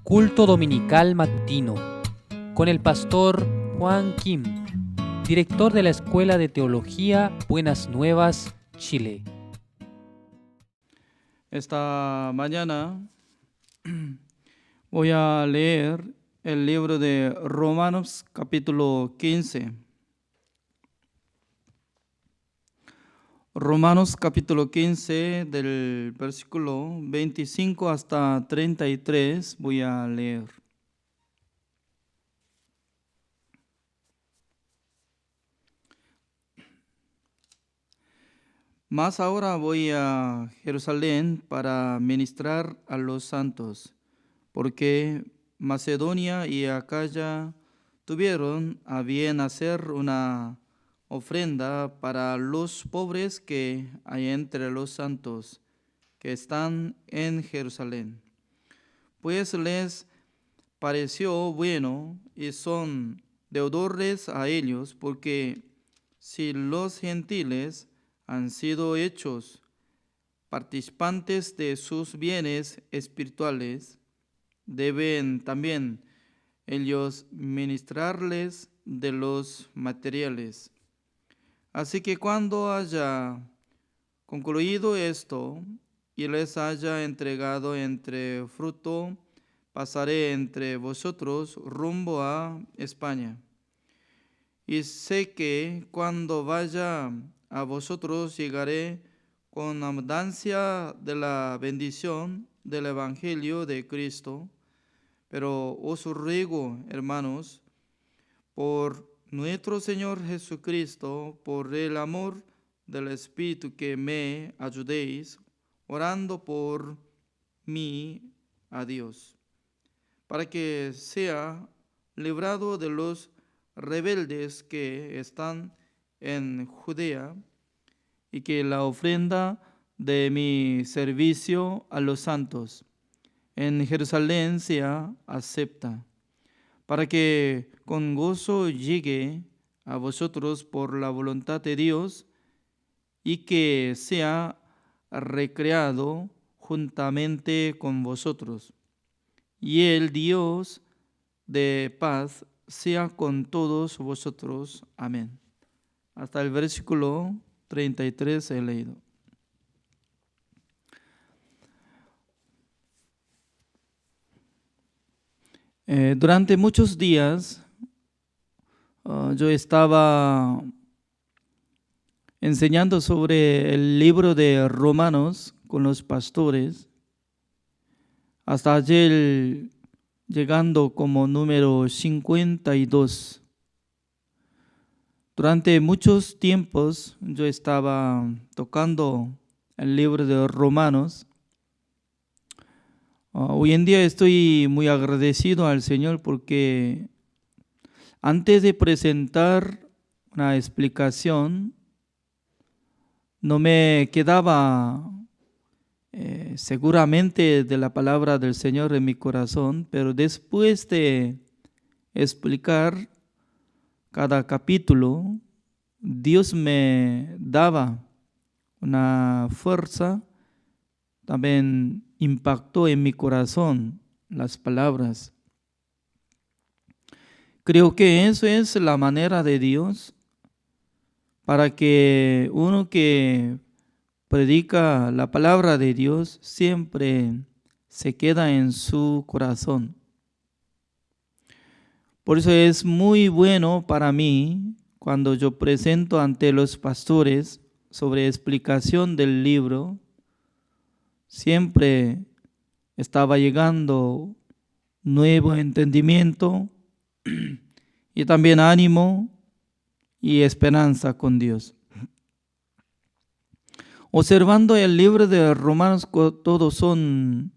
Culto Dominical Matutino con el pastor Juan Kim, director de la Escuela de Teología Buenas Nuevas, Chile. Esta mañana voy a leer el libro de Romanos capítulo 15. Romanos capítulo 15 del versículo 25 hasta 33 voy a leer. Mas ahora voy a Jerusalén para ministrar a los santos, porque Macedonia y Acaya tuvieron a bien hacer una ofrenda para los pobres que hay entre los santos que están en Jerusalén. Pues les pareció bueno y son deudores a ellos, porque si los gentiles han sido hechos participantes de sus bienes espirituales, deben también ellos ministrarles de los materiales. Así que cuando haya concluido esto y les haya entregado entre fruto, pasaré entre vosotros rumbo a España. Y sé que cuando vaya a vosotros llegaré con abundancia de la bendición del Evangelio de Cristo. Pero os ruego, hermanos, por nuestro Señor Jesucristo, por el amor del Espíritu, que me ayudéis, orando por mí a Dios, para que sea librado de los rebeldes que están en Judea, y que la ofrenda de mi servicio a los santos en Jerusalén sea acepta, para que con gozo llegue a vosotros por la voluntad de Dios, y que sea recreado juntamente con vosotros. Y el Dios de paz sea con todos vosotros. Amén. Hasta el versículo 33 he leído. Durante muchos días yo estaba enseñando sobre el libro de Romanos con los pastores, hasta ayer llegando como número 52. Durante muchos tiempos yo estaba tocando el libro de Romanos. Hoy en día estoy muy agradecido al Señor, porque antes de presentar una explicación no me quedaba seguramente de la palabra del Señor en mi corazón, pero después de explicar cada capítulo, Dios me daba una fuerza, también impactó en mi corazón las palabras. Creo que eso es la manera de Dios, para que uno que predica la palabra de Dios siempre se queda en su corazón. Por eso es muy bueno para mí cuando yo presento ante los pastores sobre explicación del libro. Siempre estaba llegando nuevo entendimiento y también ánimo y esperanza con Dios. Observando el libro de Romanos, todos son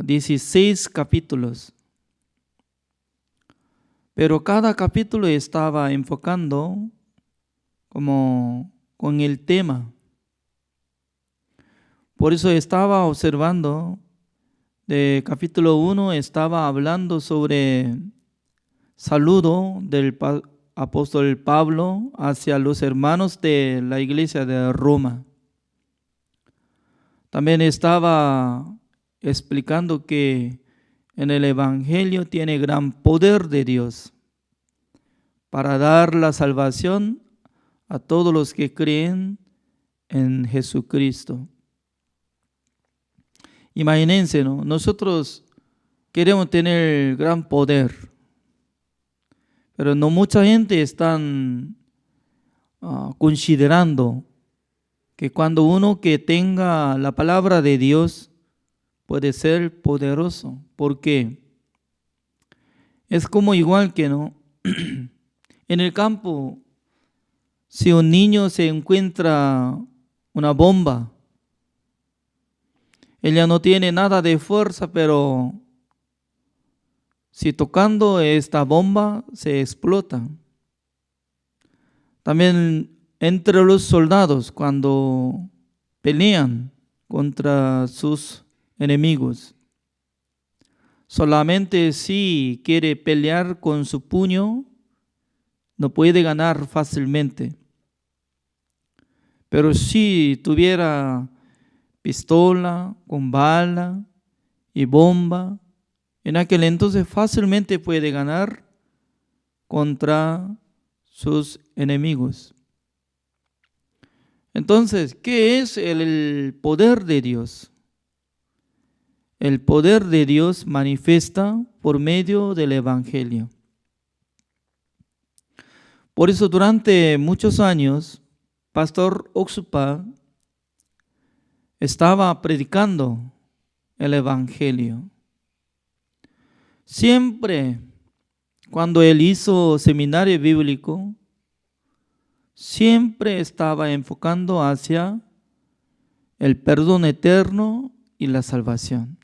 16 capítulos. Pero cada capítulo estaba enfocando como con el tema. Por eso estaba observando, de capítulo 1 estaba hablando sobre saludo del apóstol Pablo hacia los hermanos de la iglesia de Roma. También estaba explicando que en el Evangelio tiene gran poder de Dios para dar la salvación a todos los que creen en Jesucristo. Imagínense, ¿no? Nosotros queremos tener gran poder, pero no mucha gente está considerando que cuando uno que tenga la palabra de Dios puede ser poderoso. ¿Por qué? Es como igual que, ¿no? En el campo, si un niño se encuentra una bomba, ella no tiene nada de fuerza, pero si tocando esta bomba se explota. También entre los soldados cuando pelean contra sus enemigos, solamente si quiere pelear con su puño, no puede ganar fácilmente. Pero si tuviera pistola con bala y bomba, en aquel entonces fácilmente puede ganar contra sus enemigos. Entonces, ¿qué es el poder de Dios? El poder de Dios manifiesta por medio del Evangelio. Por eso durante muchos años, Pastor Oxupá estaba predicando el Evangelio. Siempre cuando él hizo seminario bíblico, siempre estaba enfocando hacia el perdón eterno y la salvación.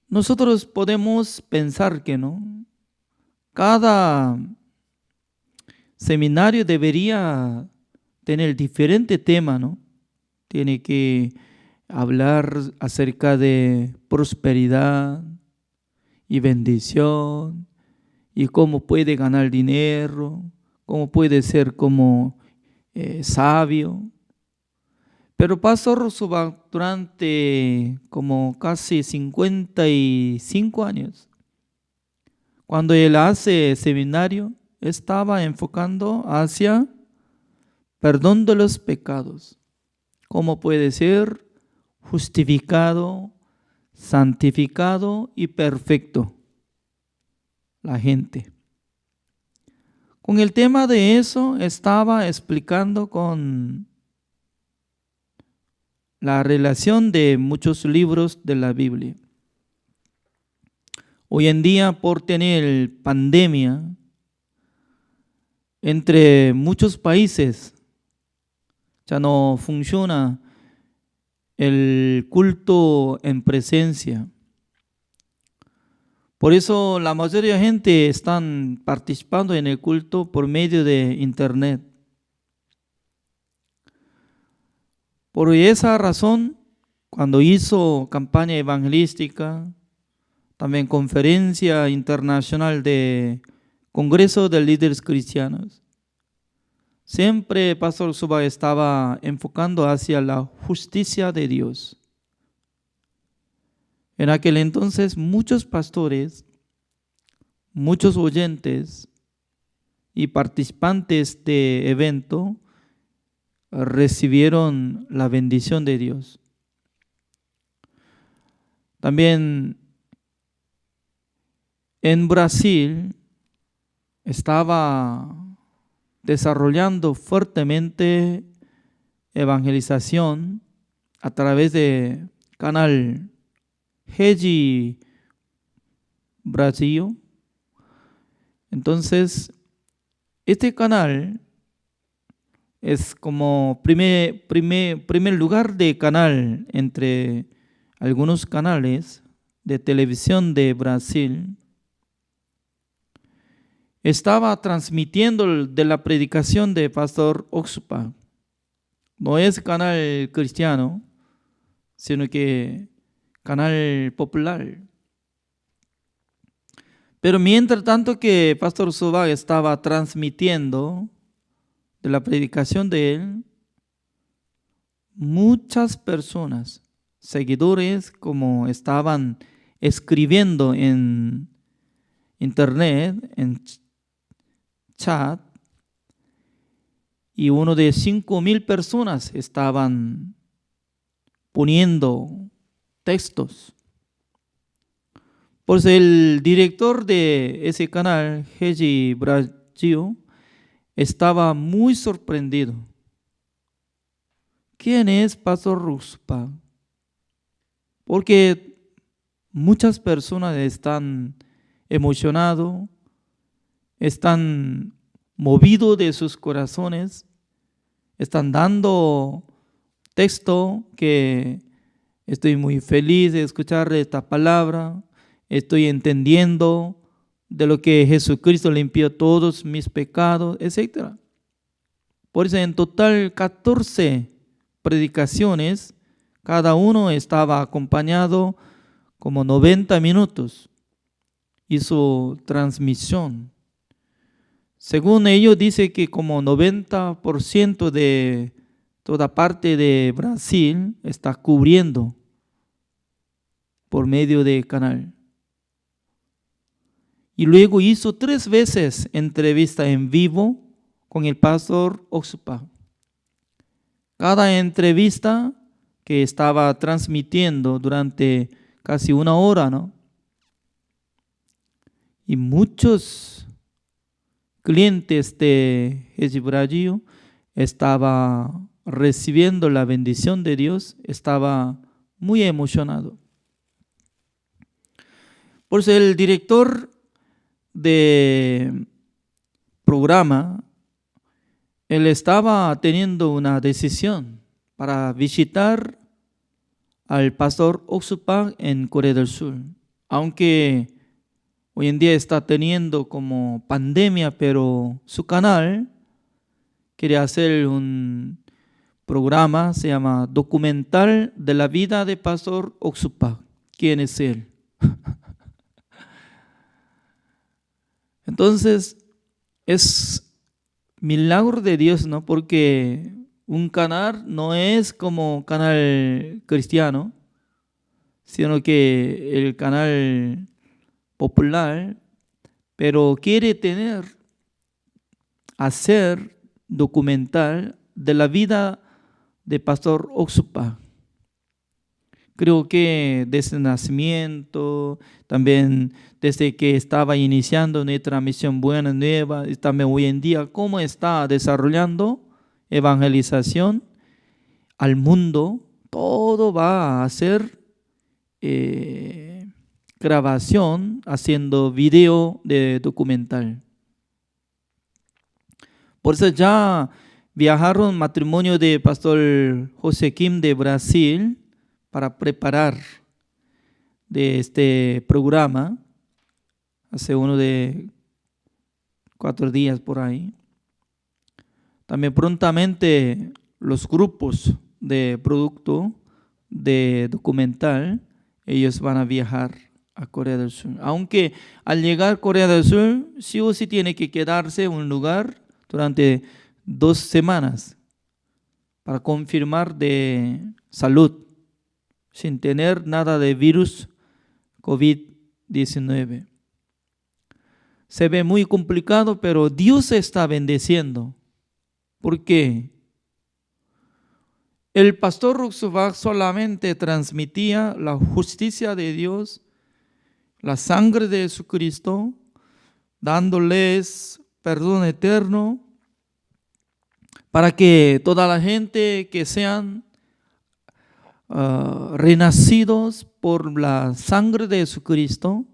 Nosotros podemos pensar que no, cada seminario debería tener diferente tema, ¿no? Tiene que hablar acerca de prosperidad y bendición y cómo puede ganar dinero, cómo puede ser como sabio. Pero Pastor Oxupá durante como casi 55 años, cuando él hace seminario, estaba enfocando hacia perdón de los pecados. Cómo puede ser justificado, santificado y perfecto la gente. Con el tema de eso estaba explicando con la relación de muchos libros de la Biblia. Hoy en día, por tener pandemia, entre muchos países ya no funciona el culto en presencia. Por eso la mayoría de gente están participando en el culto por medio de internet. Por esa razón, cuando hizo campaña evangelística, también conferencia internacional de Congreso de Líderes Cristianos, siempre Pastor Oxupá estaba enfocando hacia la justicia de Dios. En aquel entonces muchos pastores, muchos oyentes y participantes de evento recibieron la bendición de Dios. También en Brasil estaba desarrollando fuertemente evangelización a través de canal Rede Brasil. Entonces, este canal es como primer lugar de canal entre algunos canales de televisión de Brasil. Estaba transmitiendo de la predicación de Pastor Oxupá. No es canal cristiano, sino que canal popular. Pero mientras tanto que Pastor Oxupá estaba transmitiendo de la predicación de él, muchas personas seguidores, como estaban escribiendo en internet, en chat, y uno de 5,000 personas estaban poniendo textos. Por eso el director de ese canal, Heji Brasil, estaba muy sorprendido. ¿Quién es Pastor Ruspa? Porque muchas personas están emocionados, están movidos de sus corazones, están dando texto que estoy muy feliz de escuchar esta palabra, estoy entendiendo de lo que Jesucristo limpió todos mis pecados, etc. Por eso en total 14 predicaciones, cada uno estaba acompañado como 90 minutos y su transmisión. Según ellos dice que como 90% de toda parte de Brasil está cubriendo por medio de canal. Y luego hizo 3 veces entrevista en vivo con el pastor Oxupa. Cada entrevista que estaba transmitiendo durante casi 1 hora, ¿no? Y muchos clientes de Heji Brasil estaban recibiendo la bendición de Dios, estaba muy emocionado. Por eso el director de programa, él estaba teniendo una decisión para visitar al pastor Oxupa en Corea del Sur. Aunque hoy en día está teniendo como pandemia, pero su canal quiere hacer un programa, se llama Documental de la vida de pastor Oxupa. ¿Quién es él? Entonces, es milagro de Dios, ¿no? Porque un canal no es como canal cristiano, sino que el canal popular, pero quiere hacer documental de la vida de pastor Oxupa. Creo que desde el nacimiento, también desde que estaba iniciando nuestra misión Buena Nueva, y también hoy en día, cómo está desarrollando evangelización al mundo, todo va a hacer grabación, haciendo video de documental. Por eso ya viajaron matrimonio de pastor José Kim de Brasil para preparar de este programa hace uno de 4 días por ahí. También prontamente los grupos de producto de documental, ellos van a viajar a Corea del Sur. Aunque al llegar a Corea del Sur, sí o sí tiene que quedarse en un lugar durante 2 semanas para confirmar de salud, sin tener nada de virus COVID-19. Se ve muy complicado, pero Dios está bendeciendo. ¿Por qué? El pastor Ruxubach solamente transmitía la justicia de Dios, la sangre de Jesucristo, dándoles perdón eterno, para que toda la gente que sean renacidos por la sangre de Jesucristo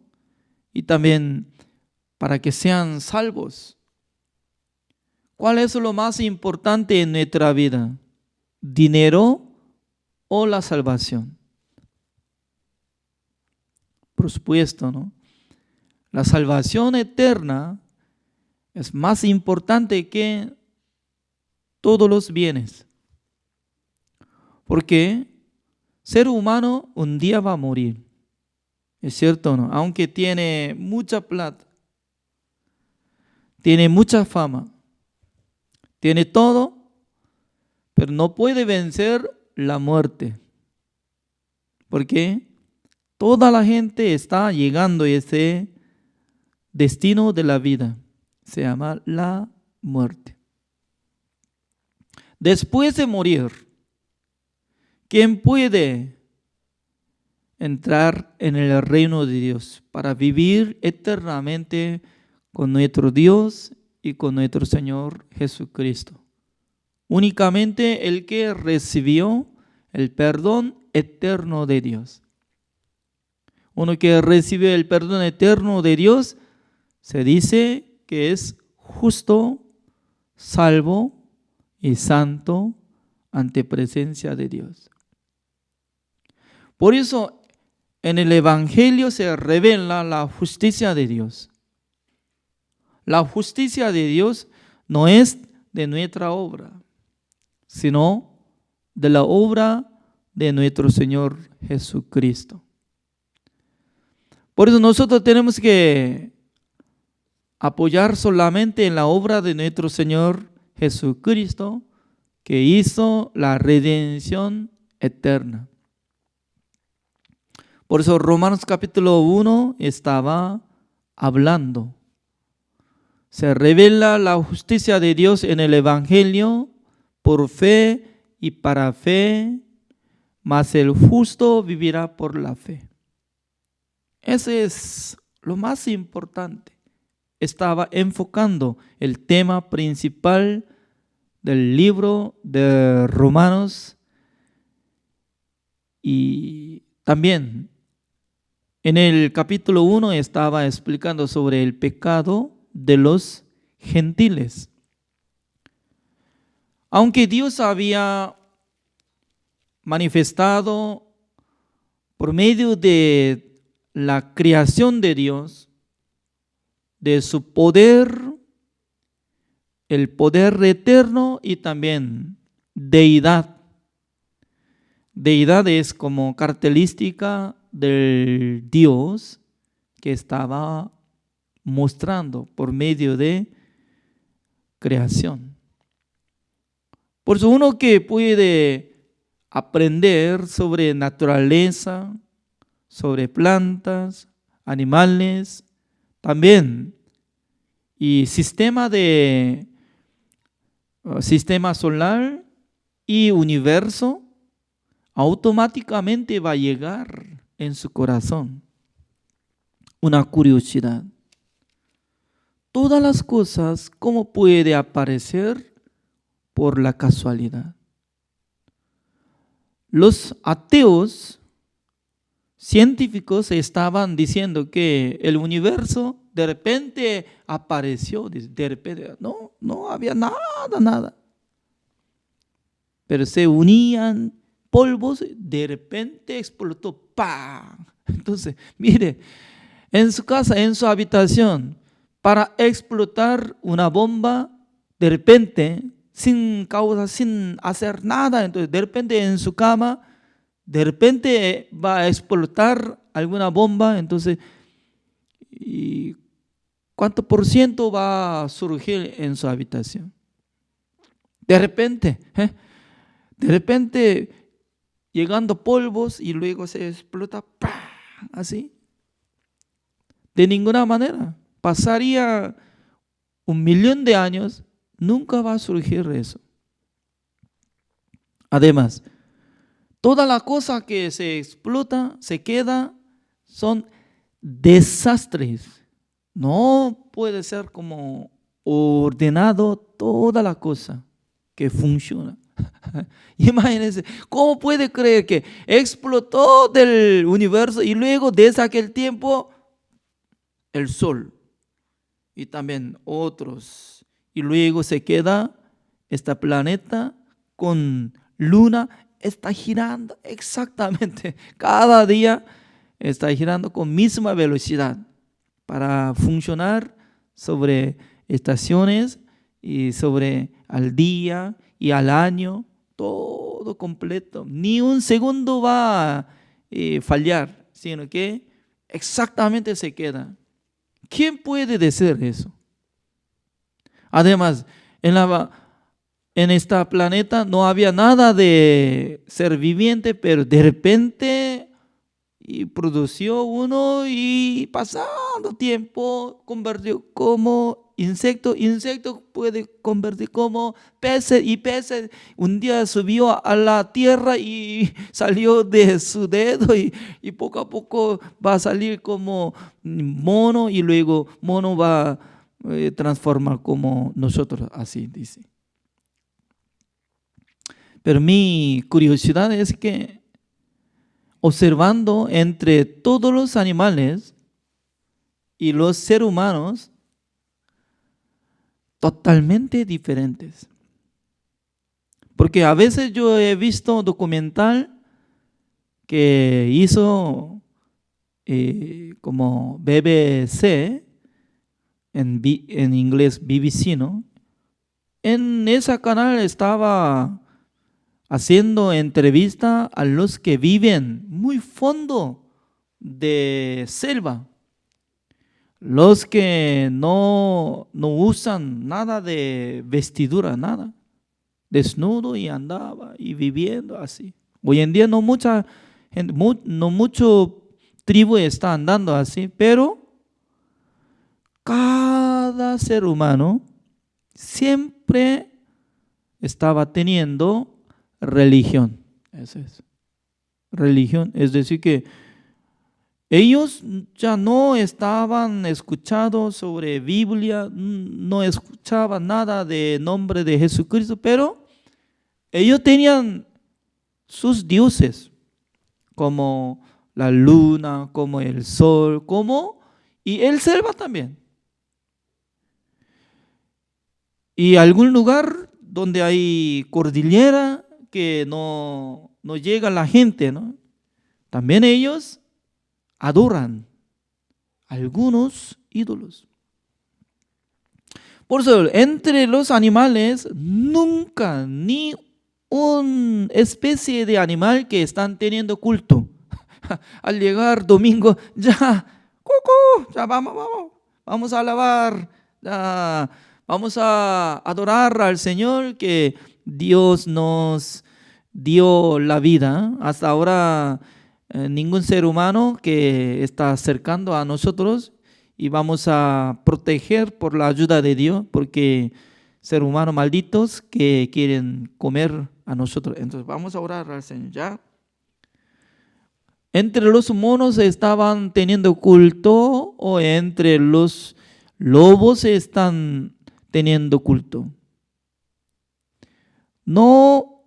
y también para que sean salvos. ¿Cuál es lo más importante en nuestra vida? ¿Dinero o la salvación? Por supuesto, ¿no? La salvación eterna es más importante que todos los bienes. Porque ser humano un día va a morir. ¿Es cierto o no? Aunque tiene mucha plata, tiene mucha fama, tiene todo, pero no puede vencer la muerte. Porque toda la gente está llegando a ese destino de la vida. Se llama la muerte. Después de morir, ¿quién puede entrar en el reino de Dios para vivir eternamente con nuestro Dios y con nuestro Señor Jesucristo? Únicamente el que recibió el perdón eterno de Dios. Uno que recibe el perdón eterno de Dios se dice que es justo, salvo y santo ante presencia de Dios. Por eso en el Evangelio se revela la justicia de Dios. La justicia de Dios no es de nuestra obra, sino de la obra de nuestro Señor Jesucristo. Por eso nosotros tenemos que apoyar solamente en la obra de nuestro Señor Jesucristo, que hizo la redención eterna. Por eso Romanos capítulo 1 estaba hablando. Se revela la justicia de Dios en el Evangelio por fe y para fe, mas el justo vivirá por la fe. Ese es lo más importante. Estaba enfocando el tema principal del libro de Romanos y también en el capítulo 1 estaba explicando sobre el pecado de los gentiles. Aunque Dios había manifestado por medio de la creación de Dios, de su poder, el poder eterno y también deidad. Deidad es como característica del Dios que estaba mostrando por medio de creación. Por eso uno que puede aprender sobre naturaleza, sobre plantas, animales, también, y sistema solar y universo, automáticamente va a llegar en su corazón una curiosidad. Todas las cosas, ¿cómo puede aparecer por la casualidad? Los ateos científicos estaban diciendo que el universo de repente apareció, de repente, no había nada. Pero se unían polvos, de repente explotó, ¡pam! Entonces, mire, en su casa, en su habitación, para explotar una bomba, de repente, sin causa, sin hacer nada, entonces de repente en su cama, de repente va a explotar alguna bomba, entonces, ¿y cuánto por ciento va a surgir en su habitación? De repente, llegando polvos y luego se explota, ¡pam! Así. De ninguna manera. Pasaría 1.000.000 de años, nunca va a surgir eso. Además, toda la cosa que se explota, se queda, son desastres. No puede ser como ordenado toda la cosa que funciona. Imagínense, ¿cómo puede creer que explotó del universo y luego desde aquel tiempo el sol y también otros, y luego se queda este planeta con luna, está girando exactamente, cada día está girando con misma velocidad para funcionar sobre estaciones y sobre al día y al año, todo completo. Ni un segundo va a fallar, sino que exactamente se queda. ¿Quién puede decir eso? Además, en este planeta no había nada de ser viviente, pero de repente y produció uno y pasando tiempo convirtió como insecto. Insecto puede convertir como peces y peces. Un día subió a la tierra y salió de su dedo y poco a poco va a salir como mono y luego mono va a transformar como nosotros, así dice. Pero mi curiosidad es que observando entre todos los animales y los seres humanos, totalmente diferentes. Porque a veces yo he visto documental que hizo como BBC, en inglés BBC, ¿no? En ese canal estaba haciendo entrevista a los que viven muy fondo de selva, los que no usan nada de vestidura, nada, desnudo y andaba y viviendo así. Hoy en día no mucha gente, no mucho tribu está andando así, pero cada ser humano siempre estaba teniendo religión. Eso es. Religión, es decir que ellos ya no estaban escuchando sobre Biblia, no escuchaban nada de nombre de Jesucristo, pero ellos tenían sus dioses, como la luna, como el sol, y el selva también. Y algún lugar donde hay cordillera que no llega la gente, ¿no? También ellos adoran algunos ídolos. Por eso, entre los animales, nunca ni una especie de animal que están teniendo culto. Al llegar domingo, ya, ¡cucú! Ya vamos a alabar, ya, vamos a adorar al Señor que Dios nos dio la vida. Hasta ahora ningún ser humano que está acercando a nosotros y vamos a proteger por la ayuda de Dios, porque ser humanos malditos que quieren comer a nosotros. Entonces vamos a orar al Señor ya. ¿Entre los monos estaban teniendo culto o entre los lobos están teniendo culto? No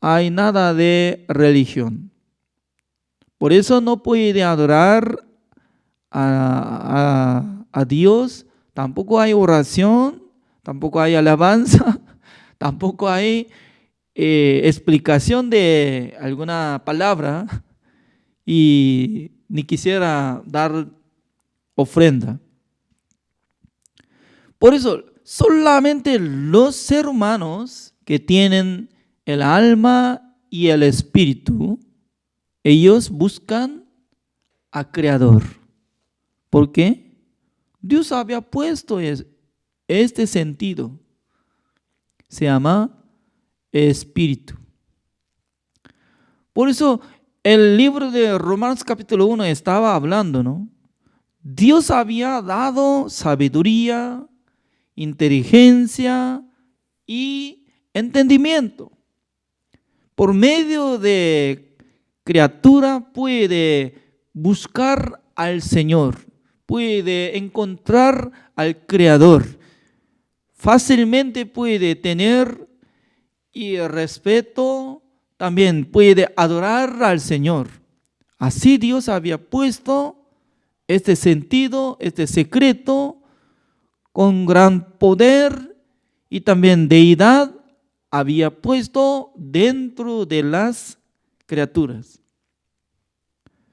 hay nada de religión. Por eso no puede adorar a Dios. Tampoco hay oración, tampoco hay alabanza, tampoco hay explicación de alguna palabra. Y ni quisiera dar ofrenda. Por eso, solamente los seres humanos que tienen el alma y el espíritu, ellos buscan al Creador. ¿Por qué? Dios había puesto este sentido. Se llama espíritu. Por eso, el libro de Romanos capítulo 1 estaba hablando, ¿no? Dios había dado sabiduría, inteligencia y entendimiento. Por medio de criatura puede buscar al Señor, puede encontrar al Creador. Fácilmente puede tener y respeto, también puede adorar al Señor. Así Dios había puesto este sentido, este secreto, con gran poder y también deidad, había puesto dentro de las criaturas.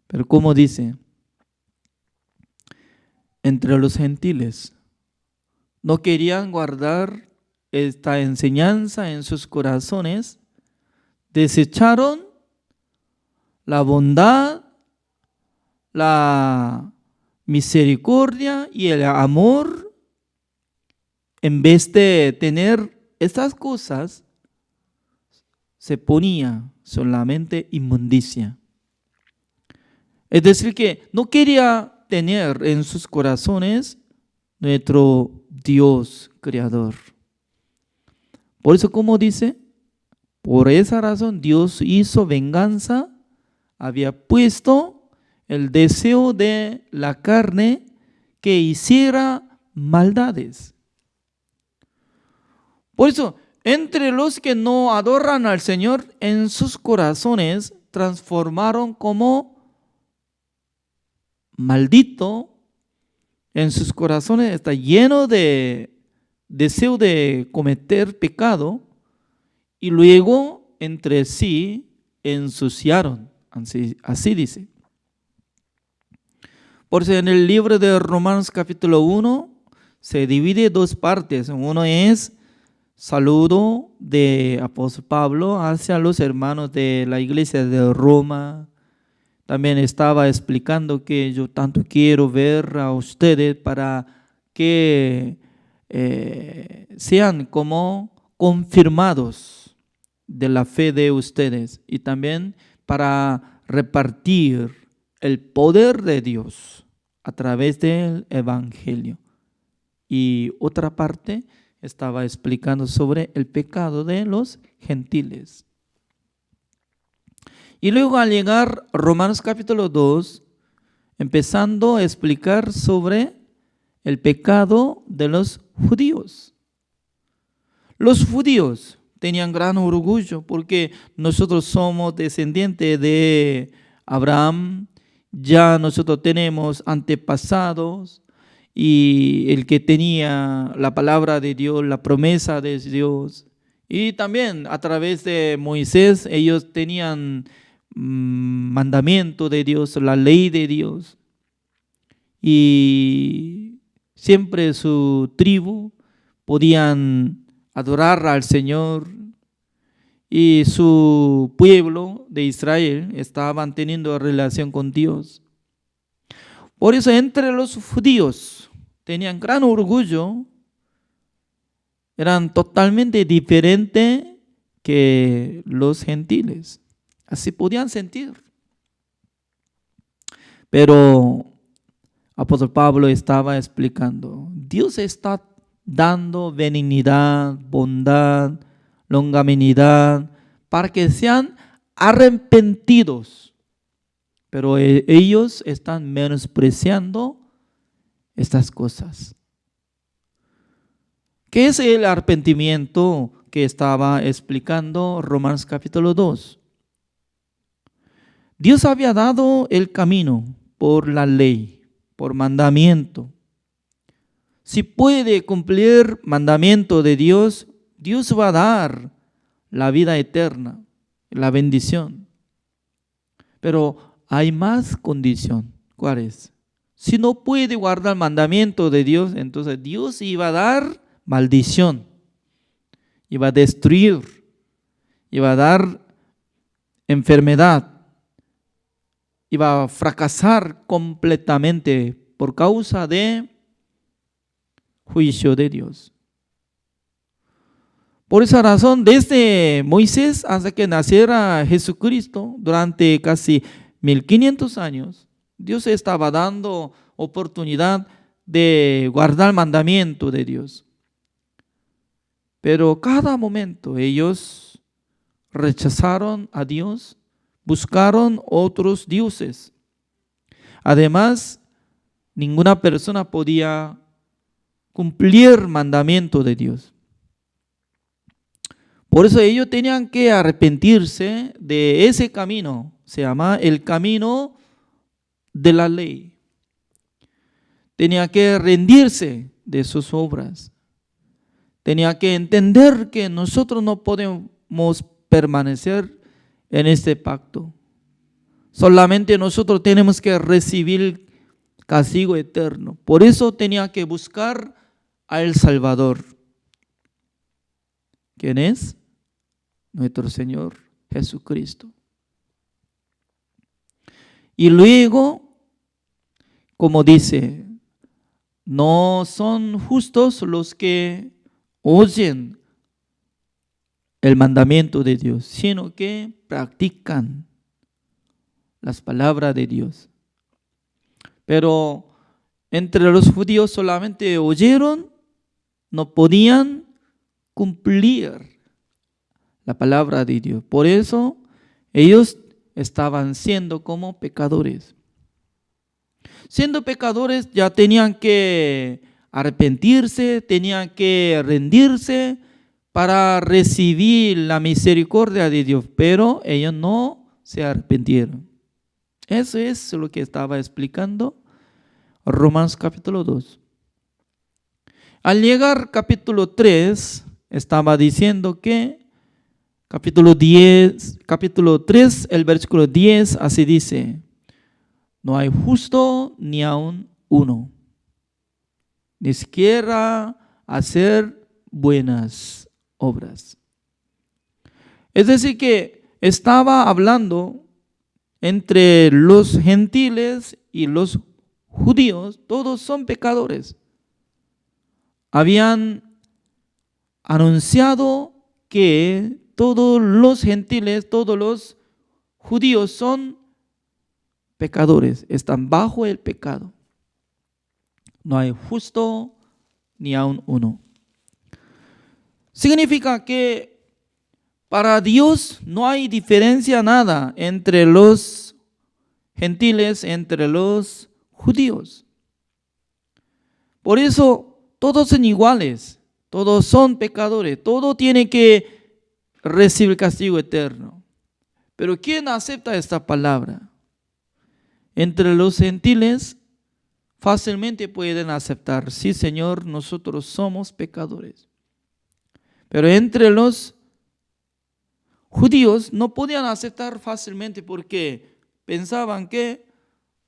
Pero como dice, entre los gentiles no querían guardar esta enseñanza en sus corazones, desecharon la bondad, la misericordia y el amor. En vez de tener estas cosas, se ponía solamente inmundicia. Es decir, que no quería tener en sus corazones nuestro Dios creador. Por eso, como dice, por esa razón Dios hizo venganza, había puesto el deseo de la carne que hiciera maldades. Por eso, entre los que no adoran al Señor, en sus corazones transformaron como maldito. En sus corazones está lleno de deseo de cometer pecado, y luego entre sí ensuciaron. Así dice. Por eso en el libro de Romanos capítulo 1 se divide dos partes. Uno es saludo de apóstol Pablo hacia los hermanos de la iglesia de Roma. También estaba explicando que yo tanto quiero ver a ustedes para que sean como confirmados de la fe de ustedes, y también para repartir el poder de Dios a través del evangelio. Y otra parte estaba explicando sobre el pecado de los gentiles. Y luego al llegar a Romanos capítulo 2, empezando a explicar sobre el pecado de los judíos. Los judíos tenían gran orgullo porque nosotros somos descendientes de Abraham, ya nosotros tenemos antepasados, y el que tenía la palabra de Dios, la promesa de Dios, y también a través de Moisés ellos tenían mandamiento de Dios, la ley de Dios, y siempre su tribu podían adorar al Señor, y su pueblo de Israel estaban teniendo relación con Dios. Por eso entre los judíos tenían gran orgullo, eran totalmente diferentes que los gentiles. Así podían sentir. Pero apóstol Pablo estaba explicando, Dios está dando benignidad, bondad, longanimidad, para que sean arrepentidos. Pero ellos están menospreciando estas cosas. ¿Qué es el arrepentimiento que estaba explicando Romanos capítulo 2? Dios había dado el camino por la ley, por mandamiento. Si puede cumplir mandamiento de Dios, Dios va a dar la vida eterna, la bendición. Pero hay más condición. ¿Cuál es? Si no puede guardar el mandamiento de Dios, entonces Dios iba a dar maldición, iba a destruir, iba a dar enfermedad, iba a fracasar completamente por causa de juicio de Dios. Por esa razón, desde Moisés hasta que naciera Jesucristo, durante casi 1500 años, Dios estaba dando oportunidad de guardar el mandamiento de Dios. Pero cada momento ellos rechazaron a Dios, buscaron otros dioses. Además, ninguna persona podía cumplir el mandamiento de Dios. Por eso ellos tenían que arrepentirse de ese camino. Se llama el camino de la ley. Tenía que rendirse de sus obras. Tenía que entender que nosotros no podemos permanecer en este pacto. Solamente nosotros tenemos que recibir castigo eterno. Por eso tenía que buscar al Salvador. ¿Quién es? Nuestro Señor Jesucristo. Y luego, como dice, no son justos los que oyen el mandamiento de Dios, sino que practican las palabras de Dios. Pero entre los judíos solamente oyeron, no podían cumplir la palabra de Dios. Por eso ellos estaban siendo como pecadores. Siendo pecadores ya tenían que arrepentirse, tenían que rendirse para recibir la misericordia de Dios, pero ellos no se arrepintieron. Eso es lo que estaba explicando Romanos capítulo 2. Al llegar capítulo 3, estaba diciendo que capítulo 3, el versículo 10, así dice: no hay justo ni aun uno, ni siquiera hacer buenas obras. Es decir, que estaba hablando entre los gentiles y los judíos, todos son pecadores. Habían anunciado que todos los gentiles, todos los judíos son pecadores, están bajo el pecado. No hay justo ni aun uno. Significa que para Dios no hay diferencia nada entre los gentiles, entre los judíos. Por eso todos son iguales, todos son pecadores, todos tienen que recibir castigo eterno. Pero ¿quién acepta esta palabra? Entre los gentiles fácilmente pueden aceptar: sí, Señor, nosotros somos pecadores. Pero entre los judíos no podían aceptar fácilmente porque pensaban que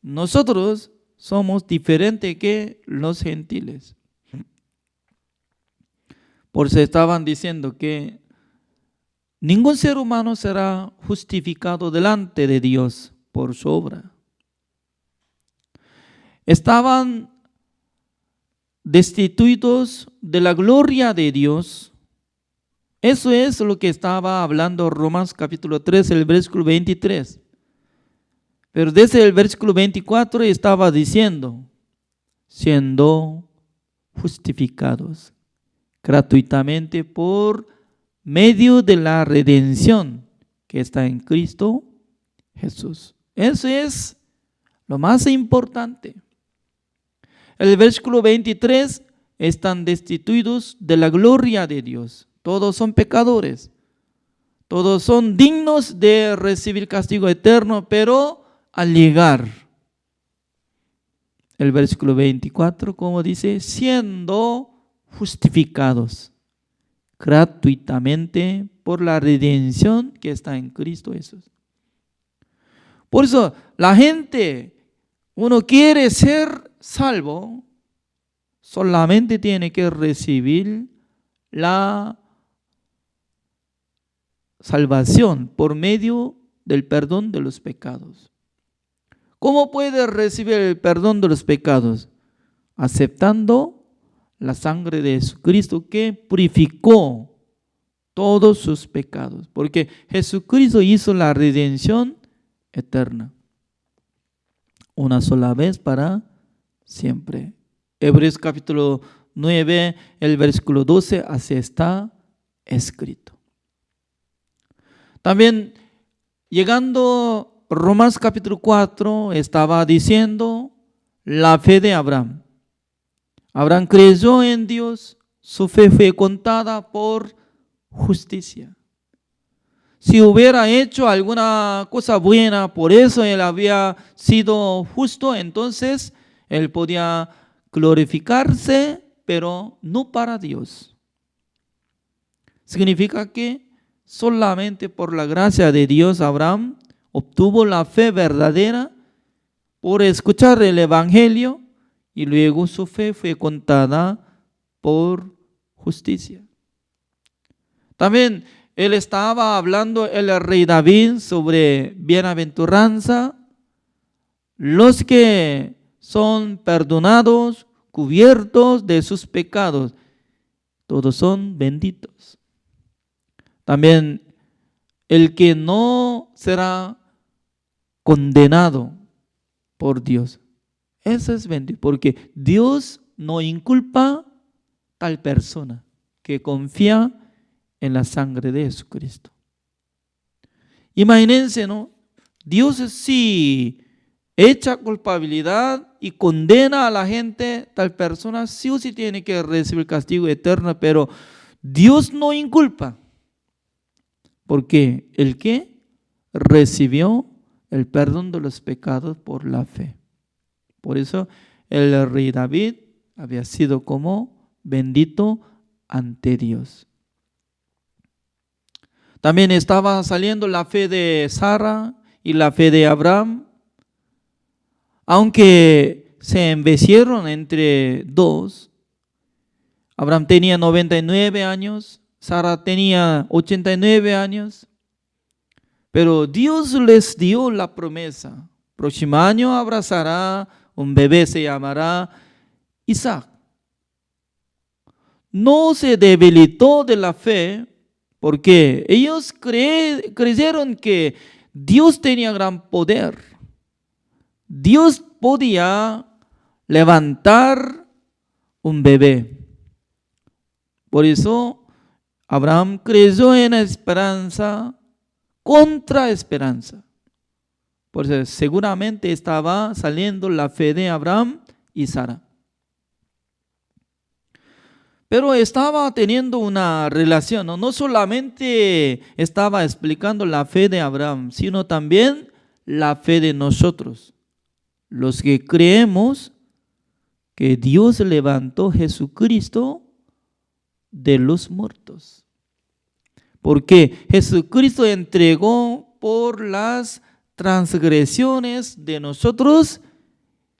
nosotros somos diferentes que los gentiles. Por eso estaban diciendo que ningún ser humano será justificado delante de Dios por su obra. Estaban destituidos de la gloria de Dios. Eso es lo que estaba hablando Romanos capítulo 3, el versículo 23. Pero desde el versículo 24 estaba diciendo: siendo justificados gratuitamente por medio de la redención que está en Cristo Jesús. Eso es lo más importante. El versículo 23, están destituidos de la gloria de Dios. Todos son pecadores. Todos son dignos de recibir castigo eterno, pero al llegar, el versículo 24, como dice, siendo justificados gratuitamente por la redención que está en Cristo Jesús. Por eso la gente, uno quiere ser salvo, solamente tiene que recibir la salvación por medio del perdón de los pecados. ¿Cómo puede recibir el perdón de los pecados? Aceptando la sangre de Jesucristo que purificó todos sus pecados, porque Jesucristo hizo la redención eterna, una sola vez para siempre. Hebreos capítulo 9, el versículo 12, así está escrito. También llegando Romanos capítulo 4, estaba diciendo la fe de Abraham. Abraham creyó en Dios, su fe fue contada por justicia. Si hubiera hecho alguna cosa buena, por eso él había sido justo, entonces él podía glorificarse, pero no para Dios. Significa que solamente por la gracia de Dios Abraham obtuvo la fe verdadera por escuchar el evangelio, y luego su fe fue contada por justicia. También él estaba hablando, el rey David, sobre bienaventuranza, los que son perdonados, cubiertos de sus pecados, todos son benditos. También el que no será condenado por Dios. Eso es bendito, porque Dios no inculpa tal persona que confía en la sangre de Jesucristo. Imagínense, ¿no? Dios sí echa culpabilidad y condena a la gente, tal persona sí o sí tiene que recibir castigo eterno, pero Dios no inculpa, porque el que recibió el perdón de los pecados por la fe. Por eso el rey David había sido como bendito ante Dios. También estaba saliendo la fe de Sara y la fe de Abraham, aunque se embecieron entre dos. Abraham tenía 99 años, Sara tenía 89 años, pero Dios les dio la promesa. Próximo año abrazará un bebé, se llamará Isaac. No se debilitó de la fe, porque ellos creyeron que Dios tenía gran poder. Dios podía levantar un bebé. Por eso Abraham creyó en la esperanza contra esperanza. Por eso seguramente estaba saliendo la fe de Abraham y Sara. Pero estaba teniendo una relación, no solamente estaba explicando la fe de Abraham, sino también la fe de nosotros, los que creemos que Dios levantó a Jesucristo de los muertos. Porque Jesucristo entregó por las transgresiones de nosotros,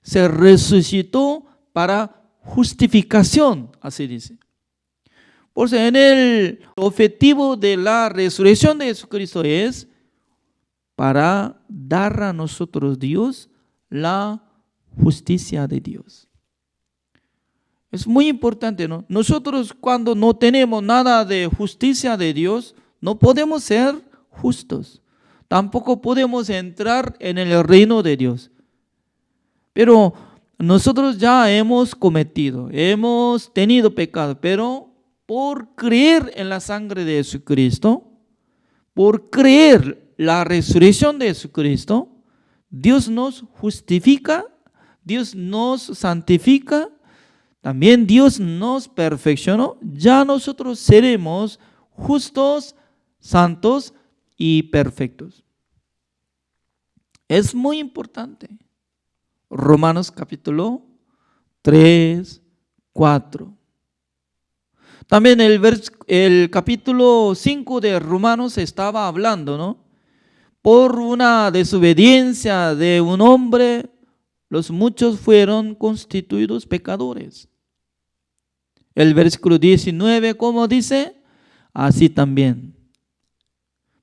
se resucitó para justificación, así dice. Por eso en el objetivo de la resurrección de Jesucristo es para dar a nosotros Dios la justicia de Dios. Es muy importante, ¿no? Nosotros cuando no tenemos nada de justicia de Dios, no podemos ser justos. Tampoco podemos entrar en el reino de Dios. Pero nosotros ya hemos tenido pecado, pero por creer en la sangre de Jesucristo, por creer la resurrección de Jesucristo, Dios nos justifica, Dios nos santifica, también Dios nos perfeccionó. Ya nosotros seremos justos, santos y perfectos. Es muy importante. Romanos capítulo 3, 4. También el capítulo 5 de Romanos estaba hablando, ¿no? Por una desobediencia de un hombre, los muchos fueron constituidos pecadores. El versículo 19, ¿cómo dice? Así también,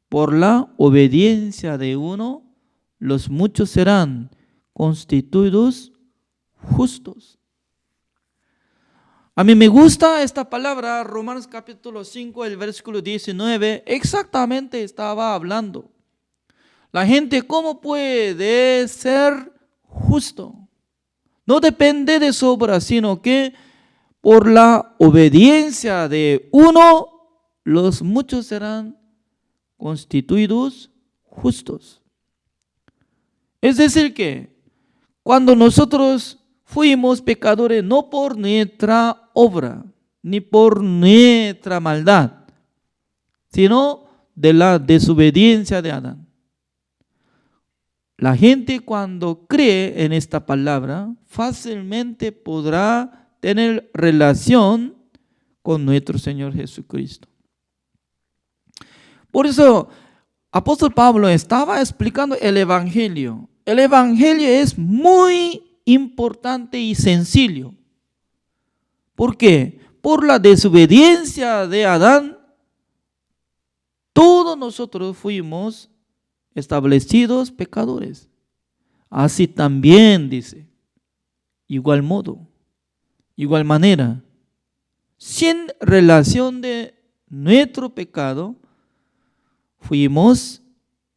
por la obediencia de uno, los muchos serán constituidos justos. A mí me gusta esta palabra, Romanos capítulo 5, el versículo 19, exactamente estaba hablando. La gente, ¿cómo puede ser justo? No depende de su obra, sino que por la obediencia de uno, los muchos serán constituidos justos. Es decir que cuando nosotros fuimos pecadores, no por nuestra obra, ni por nuestra maldad, sino de la desobediencia de Adán. La gente cuando cree en esta palabra, fácilmente podrá tener relación con nuestro Señor Jesucristo. Por eso, apóstol Pablo estaba explicando el Evangelio. El Evangelio es muy importante y sencillo. ¿Por qué? Por la desobediencia de Adán, todos nosotros fuimos establecidos pecadores. Así también, dice, igual modo, igual manera, sin relación de nuestro pecado, fuimos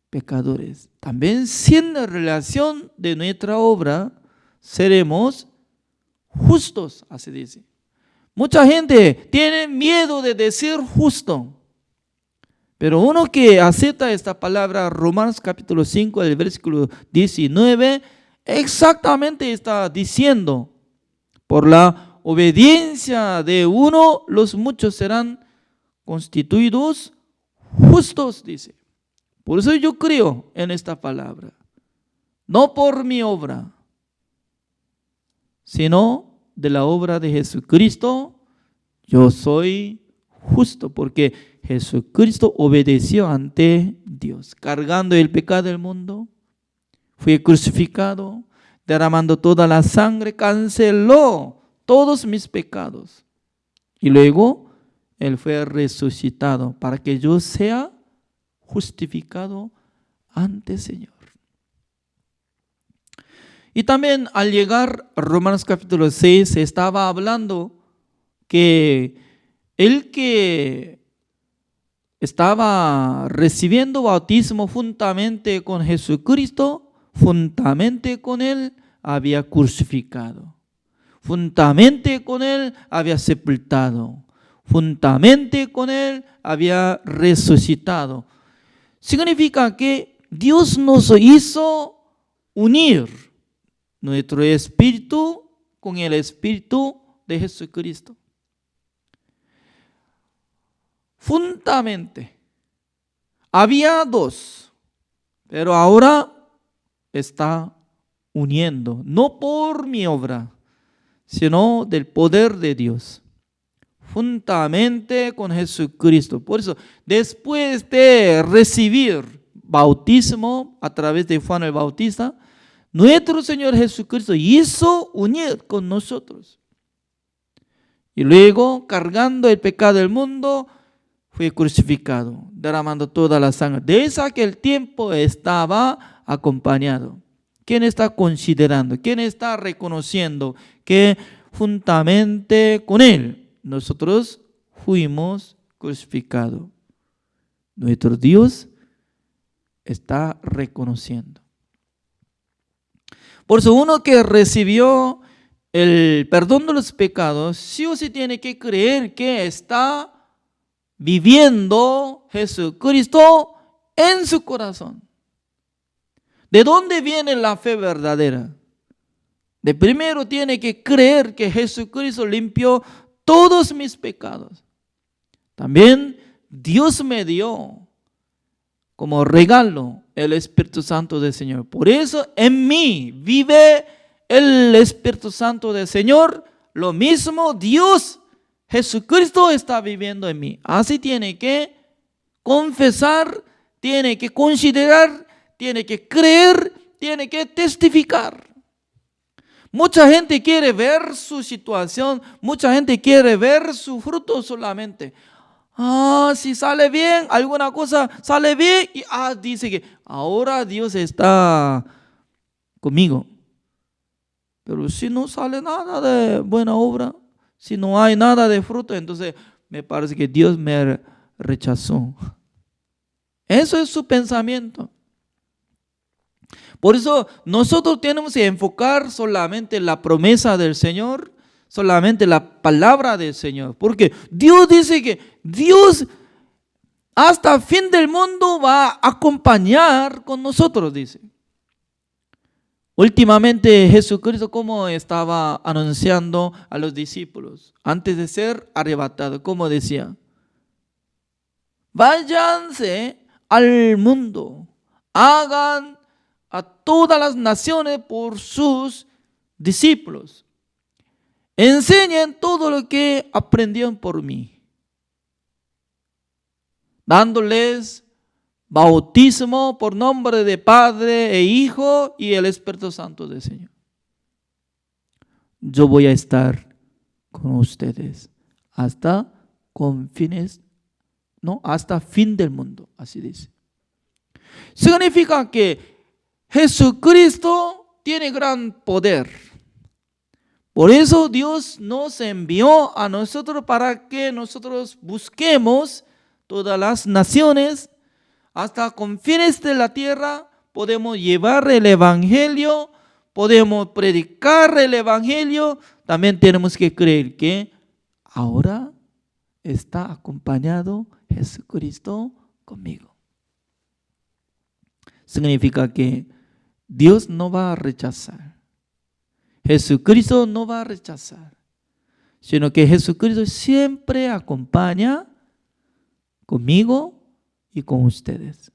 pecadores. También sin relación de nuestra obra, seremos justos, así dice. Mucha gente tiene miedo de decir justo. Pero uno que acepta esta palabra, Romanos capítulo 5, el versículo 19, exactamente está diciendo, por la obediencia de uno, los muchos serán constituidos justos, dice. Por eso yo creo en esta palabra. No por mi obra, sino de la obra de Jesucristo, yo soy justo, porque Jesucristo obedeció ante Dios, cargando el pecado del mundo, fue crucificado, derramando toda la sangre, canceló todos mis pecados. Y luego Él fue resucitado para que yo sea justificado ante el Señor. Y también al llegar a Romanos capítulo 6, se estaba hablando que el que estaba recibiendo bautismo juntamente con Jesucristo, juntamente con Él había crucificado, juntamente con Él había sepultado, juntamente con Él había resucitado. Significa que Dios nos hizo unir nuestro espíritu con el espíritu de Jesucristo. Juntamente. Había dos, pero ahora está uniendo, no por mi obra, sino del poder de Dios. Juntamente con Jesucristo. Por eso, después de recibir bautismo a través de Juan el Bautista, nuestro Señor Jesucristo hizo unir con nosotros. Y luego, cargando el pecado del mundo, fue crucificado, derramando toda la sangre. Desde aquel tiempo estaba acompañado. ¿Quién está considerando? ¿Quién está reconociendo que juntamente con Él nosotros fuimos crucificados? Nuestro Dios está reconociendo. Por eso uno que recibió el perdón de los pecados, sí o sí tiene que creer que está viviendo Jesucristo en su corazón. ¿De dónde viene la fe verdadera? De primero tiene que creer que Jesucristo limpió todos mis pecados. También Dios me dio como regalo el Espíritu Santo del Señor. Por eso en mí vive el Espíritu Santo del Señor. Lo mismo Dios, Jesucristo está viviendo en mí. Así tiene que confesar, tiene que considerar, tiene que creer, tiene que testificar. Mucha gente quiere ver su situación, mucha gente quiere ver su fruto solamente. Si sale bien, alguna cosa sale bien y dice que ahora Dios está conmigo. Pero si no sale nada de buena obra, si no hay nada de fruto, entonces me parece que Dios me rechazó. Eso es su pensamiento. Por eso nosotros tenemos que enfocar solamente en la promesa del Señor, solamente la palabra del Señor. Porque Dios dice que Dios hasta el fin del mundo va a acompañar con nosotros, dice. Últimamente Jesucristo, como estaba anunciando a los discípulos antes de ser arrebatado, como decía: váyanse al mundo, hagan a todas las naciones por sus discípulos, enseñen todo lo que aprendieron por mí, dándoles bautismo por nombre de Padre e Hijo y el Espíritu Santo del Señor. Yo voy a estar con ustedes hasta hasta fin del mundo, así dice. Significa que Jesucristo tiene gran poder. Por eso Dios nos envió a nosotros para que nosotros busquemos todas las naciones. Hasta confines de la tierra podemos llevar el evangelio, podemos predicar el Evangelio, también tenemos que creer que ahora está acompañado Jesucristo conmigo. Significa que Dios no va a rechazar. Jesucristo no va a rechazar, sino que Jesucristo siempre acompaña conmigo y con ustedes.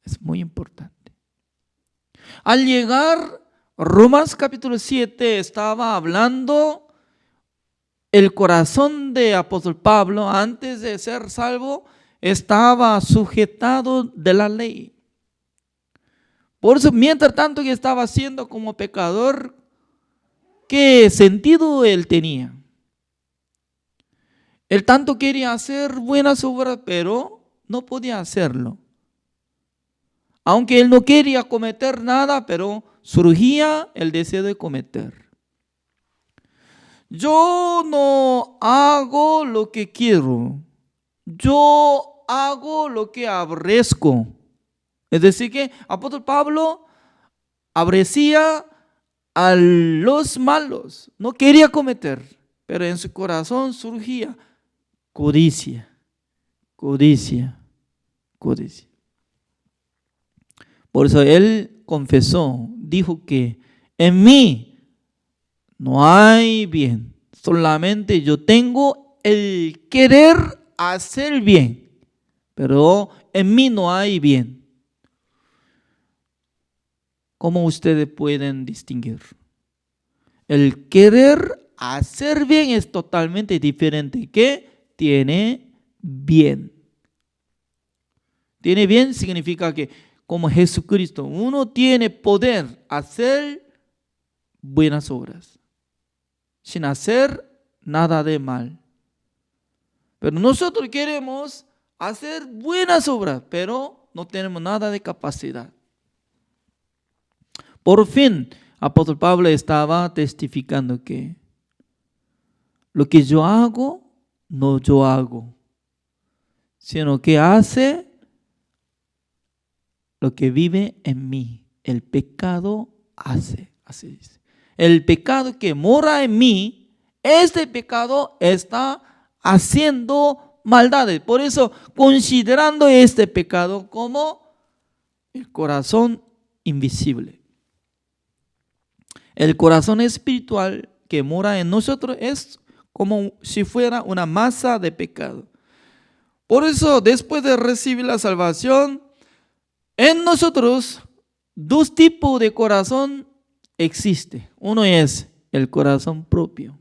Es muy importante. Al llegar, Romanos capítulo 7 estaba hablando el corazón de apóstol Pablo antes de ser salvo estaba sujetado de la ley. Por eso, mientras tanto que estaba siendo como pecador, ¿qué sentido él tenía? Él tanto quería hacer buenas obras, pero no podía hacerlo. Aunque él no quería cometer nada, pero surgía el deseo de cometer. Yo no hago lo que quiero, yo hago lo que aborrezco. Es decir que apóstol Pablo aborrecía a los malos, no quería cometer, pero en su corazón surgía codicia, codicia, codicia. Por eso él confesó, dijo que en mí no hay bien, solamente yo tengo el querer hacer bien, pero en mí no hay bien. ¿Cómo ustedes pueden distinguir? El querer hacer bien es totalmente diferente que tiene bien. Tiene bien significa que como Jesucristo, uno tiene poder hacer buenas obras sin hacer nada de mal. Pero nosotros queremos hacer buenas obras, pero no tenemos nada de capacidad. Por fin, apóstol Pablo estaba testificando que lo que yo hago, no yo hago, sino que hace lo que vive en mí. El pecado hace, así dice. El pecado que mora en mí, este pecado está haciendo maldades. Por eso, considerando este pecado como el corazón invisible. El corazón espiritual que mora en nosotros es como si fuera una masa de pecado. Por eso, después de recibir la salvación, en nosotros dos tipos de corazón existe. Uno es el corazón propio.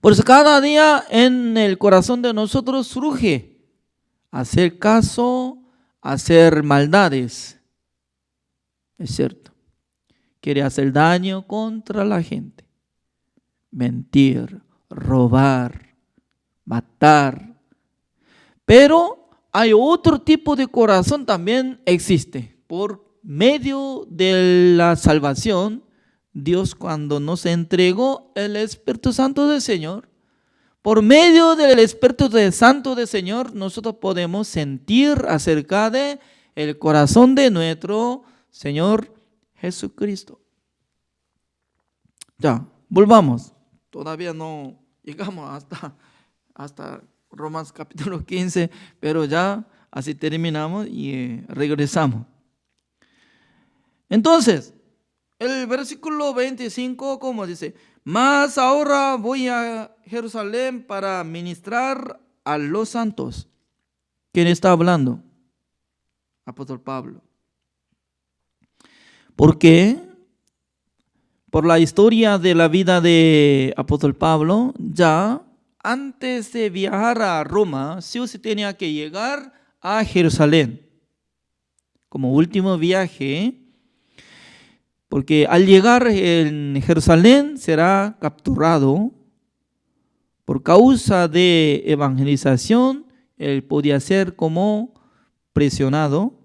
Por eso cada día en el corazón de nosotros surge hacer caso, hacer maldades. Es cierto. Quiere hacer daño contra la gente. Mentir, robar, matar. Pero hay otro tipo de corazón también existe. Por medio de la salvación, Dios cuando nos entregó el Espíritu Santo del Señor, por medio del Espíritu Santo del Señor, nosotros podemos sentir acerca de el corazón de nuestro Señor Jesucristo. Ya, volvamos. Todavía no llegamos hasta Romanos capítulo 15, pero ya así terminamos y regresamos. Entonces, el versículo 25, como dice, mas ahora voy a Jerusalén para ministrar a los santos. ¿Quién está hablando? Apóstol Pablo. ¿Por qué? Por la historia de la vida de apóstol Pablo, ya antes de viajar a Roma, sí o sí tenía que llegar a Jerusalén como último viaje. Porque al llegar en Jerusalén será capturado por causa de evangelización. Él podía ser como presionado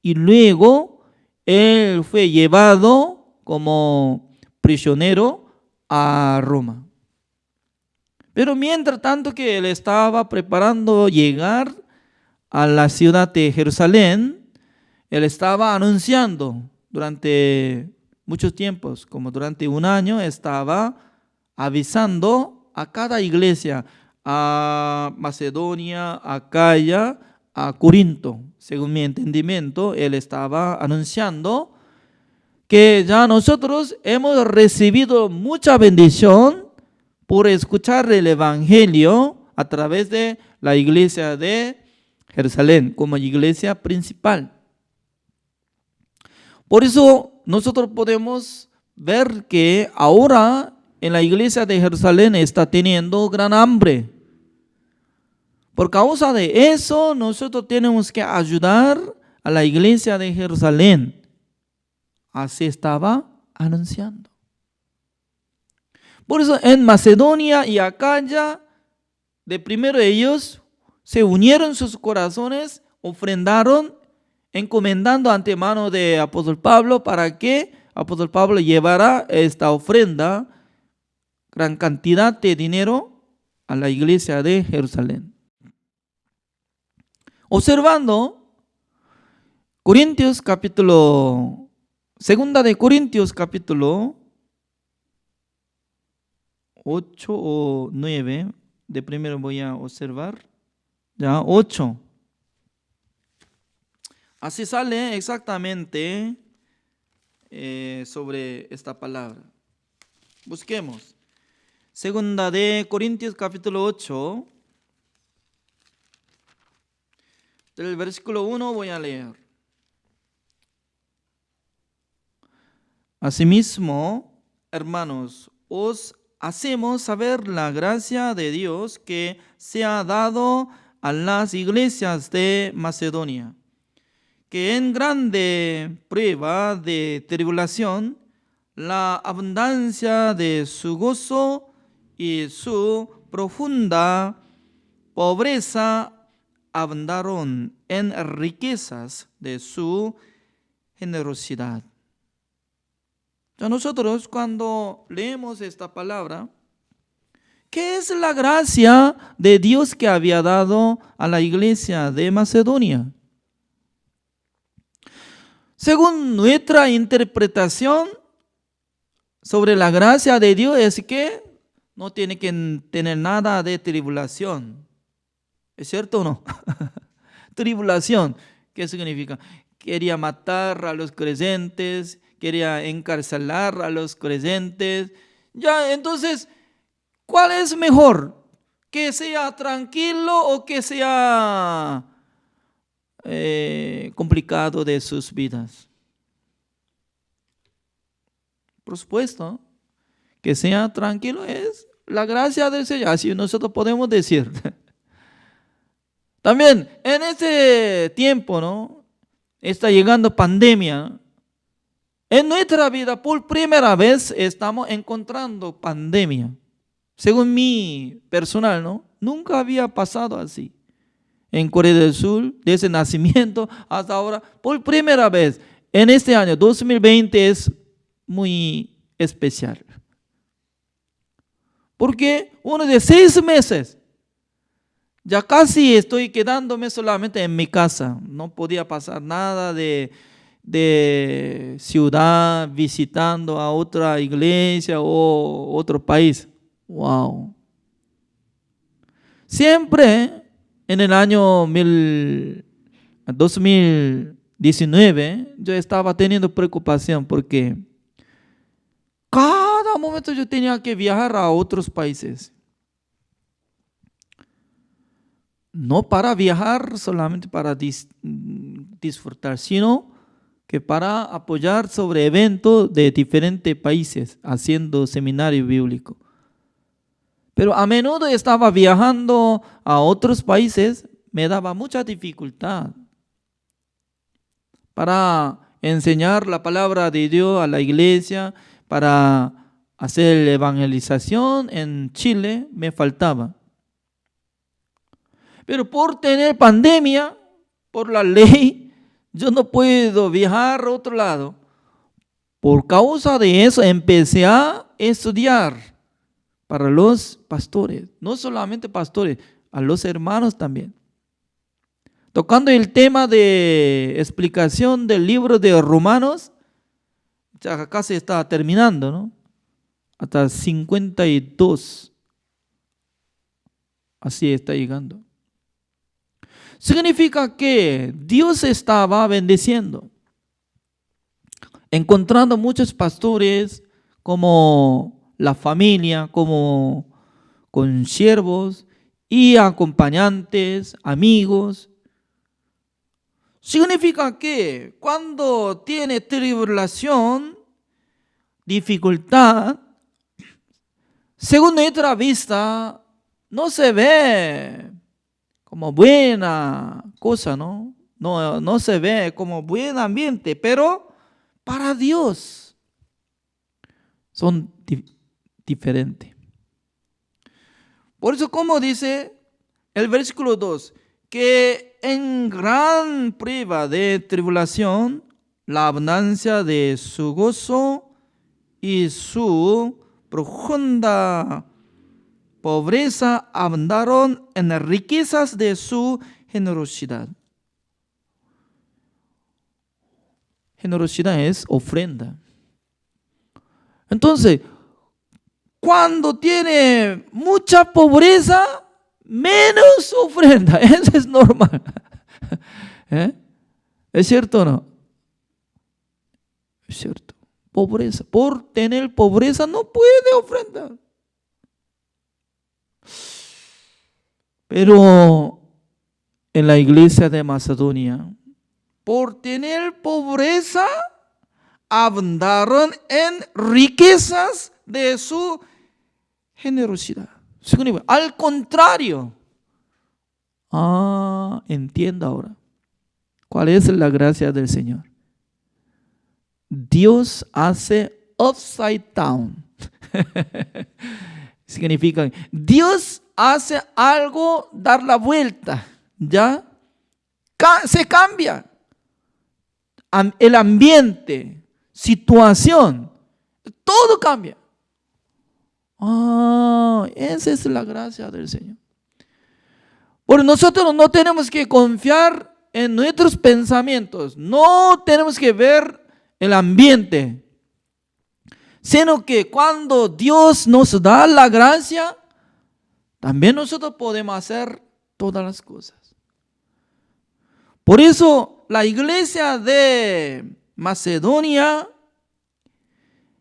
y luego él fue llevado como prisionero a Roma. Pero mientras tanto que él estaba preparando llegar a la ciudad de Jerusalén, Él estaba anunciando durante muchos tiempos, como durante un año, estaba avisando a cada iglesia, a Macedonia, a Acaya, a Corinto. Según mi entendimiento, él estaba anunciando que ya nosotros hemos recibido mucha bendición por escuchar el Evangelio a través de la iglesia de Jerusalén como iglesia principal. Por eso nosotros podemos ver que ahora en la iglesia de Jerusalén está teniendo gran hambre. Por causa de eso, nosotros tenemos que ayudar a la iglesia de Jerusalén. Así estaba anunciando. Por eso en Macedonia y Acaya, de primero ellos se unieron sus corazones, ofrendaron, encomendando antemano de apóstol Pablo para que apóstol Pablo llevara esta ofrenda, gran cantidad de dinero, a la iglesia de Jerusalén. Observando Segunda de Corintios capítulo 8 o 9, de primero voy a observar, ya 8. Así sale exactamente sobre esta palabra. Busquemos. Segunda de Corintios capítulo 8, del versículo 1 voy a leer. Asimismo, hermanos, os hacemos saber la gracia de Dios que se ha dado a las iglesias de Macedonia, que en grande prueba de tribulación, la abundancia de su gozo y su profunda pobreza abundaron en riquezas de su generosidad. Nosotros cuando leemos esta palabra, ¿qué es la gracia de Dios que había dado a la iglesia de Macedonia? Según nuestra interpretación sobre la gracia de Dios es que no tiene que tener nada de tribulación. ¿Es cierto o no? Tribulación, ¿qué significa? Quería matar a los creyentes, quería encarcelar a los creyentes. Ya, entonces, ¿cuál es mejor? ¿Que sea tranquilo o que sea complicado de sus vidas? Por supuesto, que sea tranquilo es la gracia del Señor, así nosotros podemos decir. También en este tiempo, ¿no? Está llegando pandemia. En nuestra vida, por primera vez, estamos encontrando pandemia. Según mi personal, ¿no? Nunca había pasado así. En Corea del Sur, desde el nacimiento hasta ahora, por primera vez, en este año 2020 es muy especial. Porque uno de 6 meses, ya casi estoy quedándome solamente en mi casa. No podía pasar nada de ciudad, visitando a otra iglesia o otro país. Wow. Siempre en el año 2019 yo estaba teniendo preocupación porque cada momento yo tenía que viajar a otros países. No para viajar solamente para disfrutar, sino que para apoyar sobre eventos de diferentes países, haciendo seminario bíblico. Pero a menudo estaba viajando a otros países, me daba mucha dificultad para enseñar la palabra de Dios a la iglesia, para hacer evangelización en Chile, me faltaba. Pero por tener pandemia, por la ley, yo no puedo viajar a otro lado. Por causa de eso empecé a estudiar para los pastores, no solamente pastores, a los hermanos también. Tocando el tema de explicación del libro de Romanos, ya casi está terminando, ¿no? Hasta 52. Así está llegando. Significa que Dios estaba bendiciendo, encontrando muchos pastores como la familia, como con siervos y acompañantes, amigos. Significa que cuando tiene tribulación, dificultad, según nuestra vista, no se ve como buena cosa, ¿no? No se ve como buen ambiente, pero para Dios son diferentes. Por eso, como dice el versículo 2, que en gran prueba de tribulación, la abundancia de su gozo y su profunda pobreza abundaron en las riquezas de su generosidad. Generosidad es ofrenda. Entonces, cuando tiene mucha pobreza, menos ofrenda. Eso es normal. ¿Es cierto o no? Es cierto. Pobreza. Por tener pobreza no puede ofrendar. Pero en la iglesia de Macedonia, por tener pobreza, abundaron en riquezas de su generosidad. Al contrario. Entienda ahora. ¿Cuál es la gracia del Señor? Dios hace upside down. Significa, Dios hace algo, dar la vuelta, ¿ya? Se cambia el ambiente, situación, todo cambia. Esa es la gracia del Señor. Porque nosotros no tenemos que confiar en nuestros pensamientos, no tenemos que ver el ambiente, sino que cuando Dios nos da la gracia, también nosotros podemos hacer todas las cosas. Por eso la iglesia de Macedonia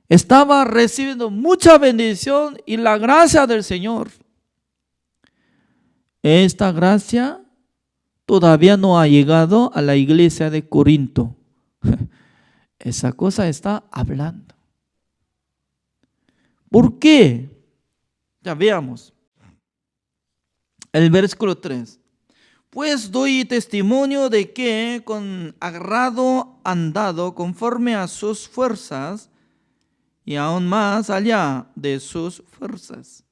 estaba recibiendo mucha bendición y la gracia del Señor. Esta gracia todavía no ha llegado a la iglesia de Corinto. Esa cosa está hablando. ¿Por qué? Ya veamos. El versículo 3. Pues doy testimonio de que con agrado han dado conforme a sus fuerzas y aún más allá de sus fuerzas,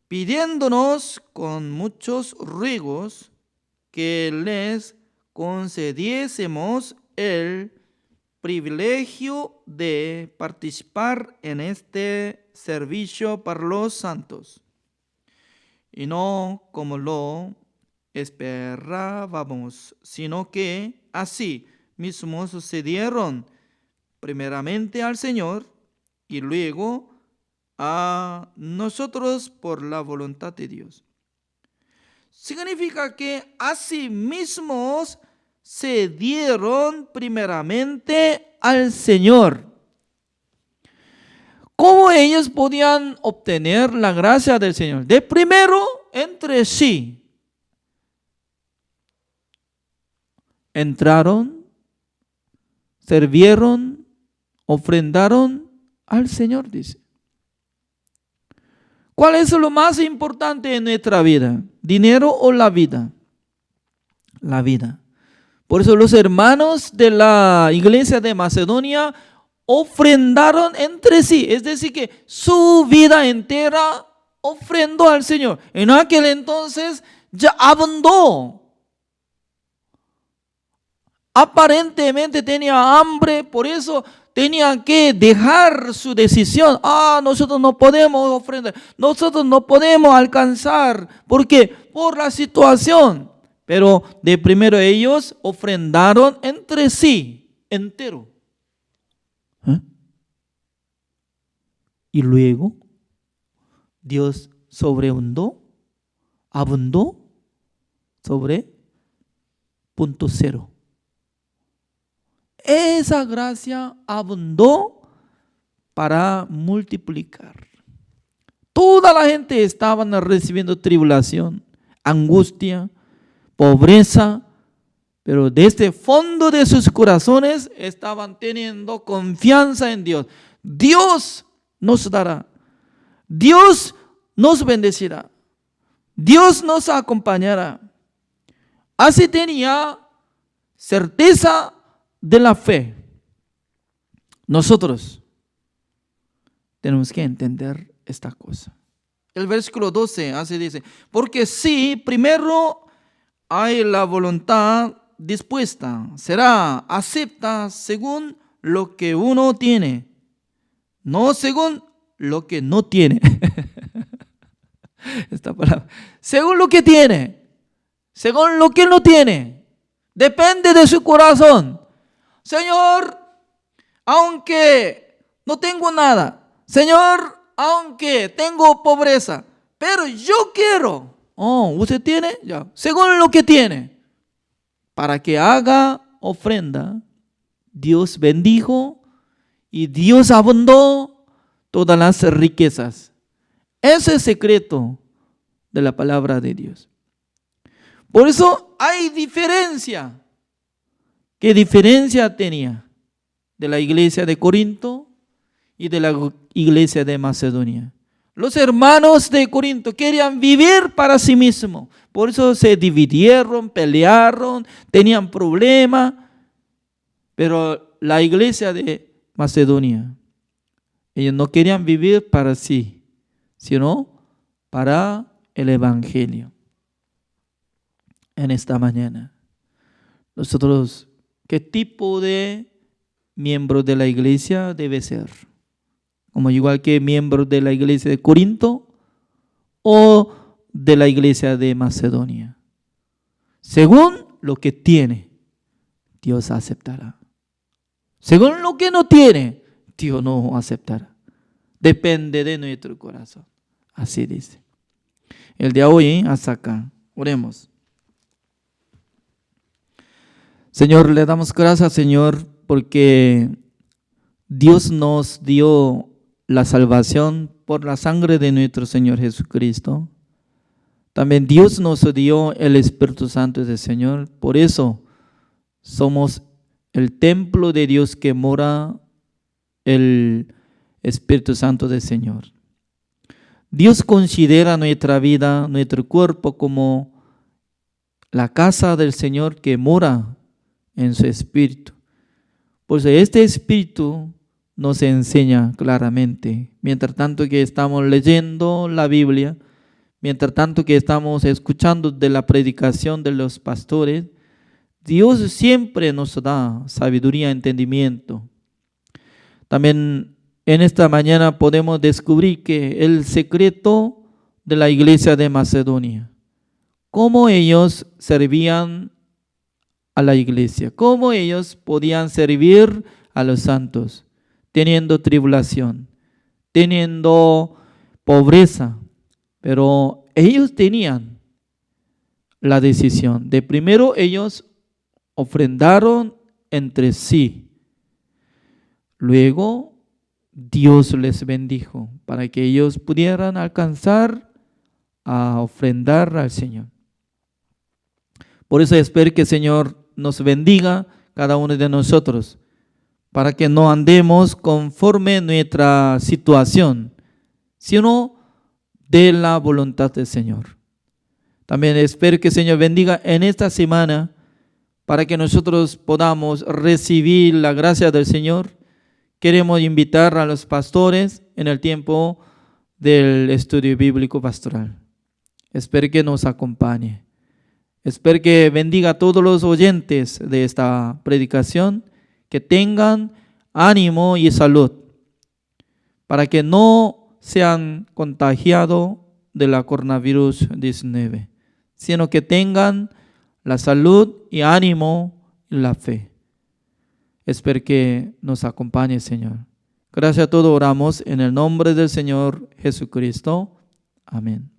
pidiéndonos con muchos ruegos que les concediésemos el privilegio de participar en este servicio para los santos. Y no como lo esperábamos, sino que así mismos se dieron primeramente al Señor y luego a nosotros por la voluntad de Dios. Significa que así mismos se dieron primeramente al Señor. ¿Cómo ellos podían obtener la gracia del Señor? De primero, entre sí. Entraron, sirvieron, ofrendaron al Señor, dice. ¿Cuál es lo más importante en nuestra vida? ¿Dinero o la vida? La vida. Por eso los hermanos de la iglesia de Macedonia ofrendaron entre sí, es decir, que su vida entera ofrendó al Señor. En aquel entonces ya abundó. Aparentemente tenía hambre, por eso tenían que dejar su decisión. Nosotros no podemos ofrendar, nosotros no podemos alcanzar, porque por la situación. Pero de primero ellos ofrendaron entre sí, entero. Y luego Dios abundó sobre punto cero. Esa gracia abundó para multiplicar. Toda la gente estaba recibiendo tribulación, angustia, pobreza, pero desde el fondo de sus corazones estaban teniendo confianza en Dios. Dios nos dará, Dios nos bendecirá, Dios nos acompañará. Así tenía certeza de la fe. Nosotros tenemos que entender esta cosa. El versículo 12 así dice: porque si primero hay la voluntad dispuesta, será acepta según lo que uno tiene, no según lo que no tiene. Esta palabra, según lo que tiene, según lo que no tiene, depende de su corazón. Señor, aunque no tengo nada, Señor, aunque tengo pobreza, pero yo quiero. ¿Usted tiene? Ya. Según lo que tiene, para que haga ofrenda, Dios bendijo y Dios abundó todas las riquezas. Ese es el secreto de la palabra de Dios. Por eso hay diferencia. ¿Qué diferencia tenía de la iglesia de Corinto y de la iglesia de Macedonia? Los hermanos de Corinto querían vivir para sí mismos. Por eso se dividieron, pelearon, tenían problemas. Pero la iglesia de Macedonia, ellos no querían vivir para sí, sino para el evangelio. En esta mañana, nosotros, ¿qué tipo de miembro de la iglesia debe ser? Como igual que miembro de la iglesia de Corinto o de la iglesia de Macedonia. Según lo que tiene, Dios aceptará. Según lo que no tiene, Dios no aceptará. Depende de nuestro corazón. Así dice. El de hoy hasta acá. Oremos. Señor, le damos gracias, Señor, porque Dios nos dio la salvación por la sangre de nuestro Señor Jesucristo. También Dios nos dio el Espíritu Santo del Señor. Por eso somos el templo de Dios que mora el Espíritu Santo del Señor. Dios considera nuestra vida, nuestro cuerpo como la casa del Señor que mora en su Espíritu. Por eso este Espíritu nos enseña claramente, mientras tanto que estamos leyendo la Biblia, mientras tanto que estamos escuchando de la predicación de los pastores, Dios siempre nos da sabiduría, entendimiento. También en esta mañana podemos descubrir que el secreto de la iglesia de Macedonia, cómo ellos servían a la iglesia, cómo ellos podían servir a los santos, teniendo tribulación, teniendo pobreza, pero ellos tenían la decisión de primero ellos ofrendaron entre sí, luego Dios les bendijo para que ellos pudieran alcanzar a ofrendar al Señor. Por eso espero que el Señor nos bendiga cada uno de nosotros, para que no andemos conforme nuestra situación, sino de la voluntad del Señor. También espero que el Señor bendiga en esta semana, para que nosotros podamos recibir la gracia del Señor. Queremos invitar a los pastores en el tiempo del estudio bíblico pastoral. Espero que nos acompañe. Espero que bendiga a todos los oyentes de esta predicación, que tengan ánimo y salud, para que no sean contagiados de la coronavirus 19, sino que tengan la salud y ánimo y la fe. Espero que nos acompañe, Señor. Gracias a todos, oramos en el nombre del Señor Jesucristo. Amén.